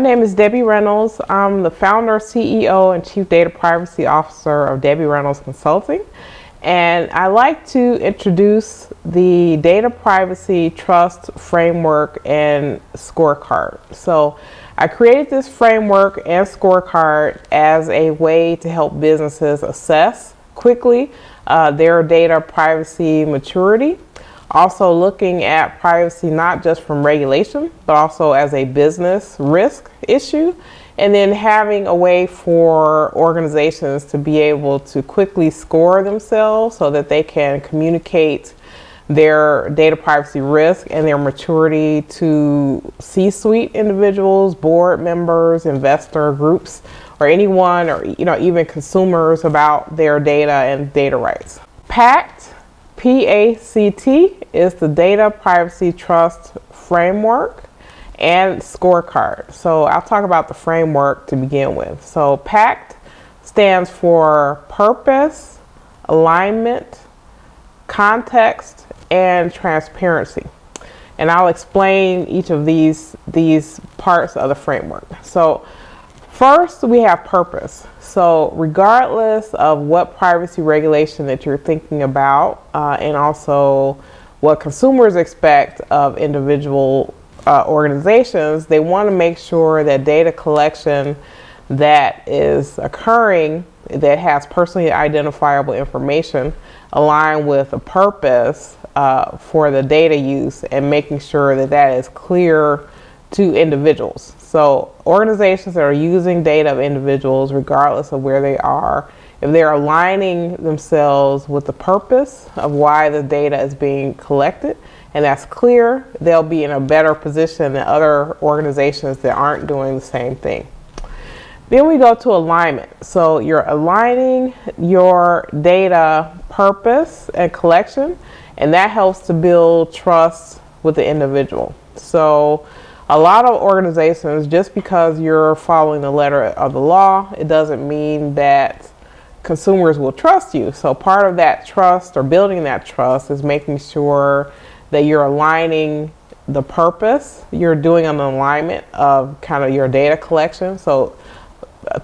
name is Debbie Reynolds. I'm the founder, CEO, and Chief Data Privacy Officer of Debbie Reynolds Consulting. And I like to introduce the Data Privacy Trust Framework and Scorecard. So I created this framework and scorecard as a way to help businesses assess quickly their data privacy maturity. Also looking at privacy not just from regulation, but also as a business risk issue. And then having a way for organizations to be able to quickly score themselves so that they can communicate their data privacy risk and their maturity to C-suite individuals, board members, investor groups, or anyone, or even consumers about their data and data rights. PACT, P-A-C-T, is the Data Privacy Trust Framework and Scorecard. So I'll talk about the framework to begin with. So PACT stands for Purpose, Alignment, Context, and Transparency. And I'll explain each of these parts of the framework. So first, we have purpose. So regardless of what privacy regulation that you're thinking about, and also what consumers expect of individual organizations, they want to make sure that data collection that is occurring that has personally identifiable information align with a purpose for the data use, and making sure that that is clear to individuals. So organizations that are using data of individuals, regardless of where they are, if they're aligning themselves with the purpose of why the data is being collected, and that's clear, they'll be in a better position than other organizations that aren't doing the same thing. Then we go to alignment. So you're aligning your data purpose and collection, and that helps to build trust with the individual. So a lot of organizations, just because you're following the letter of the law, it doesn't mean that consumers will trust you. So part of that trust, or building that trust, is making sure that you're aligning the purpose. You're doing an alignment of kind of your data collection. So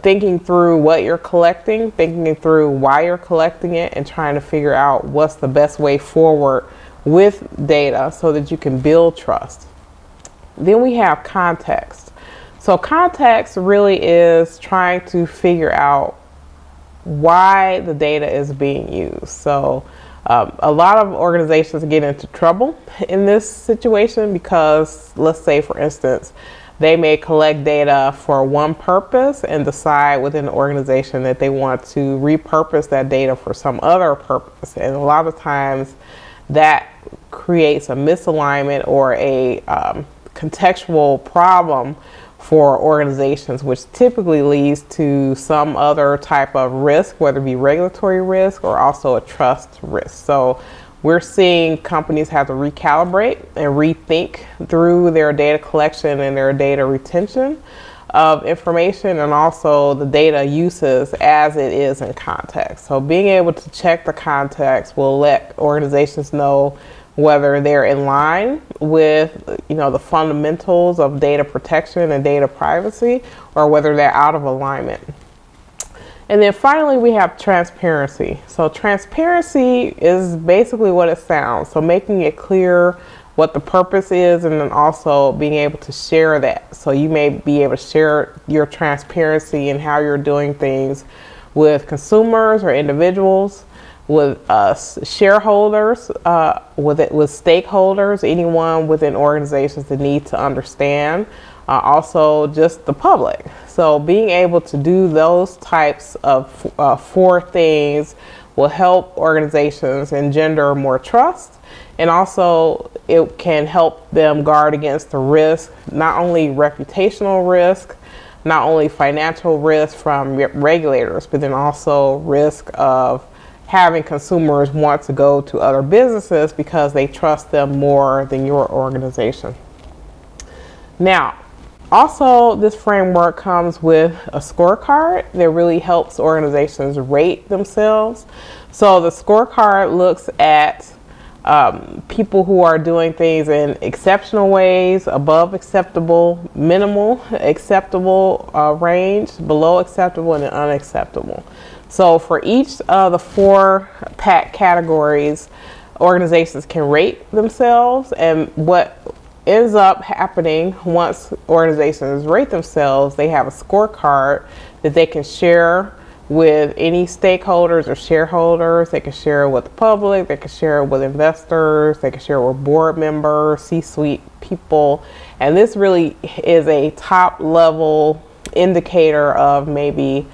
thinking through what you're collecting, thinking through why you're collecting it, and trying to figure out what's the best way forward with data so that you can build trust. Then we have context. So context really is trying to figure out why the data is being used. So a lot of organizations get into trouble in this situation because, let's say for instance, they may collect data for one purpose and decide within the organization that they want to repurpose that data for some other purpose. And a lot of times that creates a misalignment or a contextual problem for organizations, which typically leads to some other type of risk, whether it be regulatory risk or also a trust risk. So we're seeing companies have to recalibrate and rethink through their data collection and their data retention of information, and also the data uses as it is in context. So being able to check the context will let organizations know whether they're in line with the fundamentals of data protection and data privacy, or whether they're out of alignment. And then finally, we have transparency. So transparency is basically what it sounds. So making it clear what the purpose is, and then also being able to share that. So you may be able to share your transparency and how you're doing things with consumers or individuals, with shareholders, with stakeholders, anyone within organizations that need to understand, also just the public. So being able to do those types of four things will help organizations engender more trust, and also it can help them guard against the risk, not only reputational risk, not only financial risk from regulators, but then also risk of having consumers want to go to other businesses because they trust them more than your organization. Now, also this framework comes with a scorecard that really helps organizations rate themselves. So the scorecard looks at people who are doing things in exceptional ways, above acceptable, minimal acceptable range, below acceptable, and unacceptable. So for each of the 4 PAC categories, organizations can rate themselves, and what ends up happening once organizations rate themselves, they have a scorecard that they can share with any stakeholders or shareholders. They can share it with the public, they can share it with investors, they can share it with board members, C-suite people. And this really is a top level indicator of maybe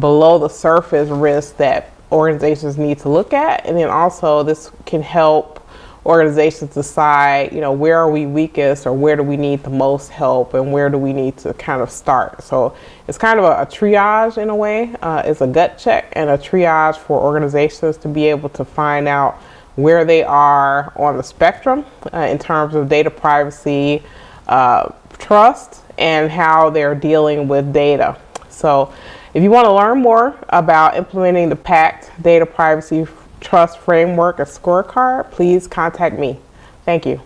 below the surface risk that organizations need to look at. And then also this can help organizations decide, where are we weakest, or where do we need the most help, and where do we need to kind of start. So it's kind of a triage in a way. It's a gut check and a triage for organizations to be able to find out where they are on the spectrum in terms of data privacy, trust, and how they're dealing with data. So if you want to learn more about implementing the PACT Data Privacy Trust Framework and Scorecard, please contact me. Thank you.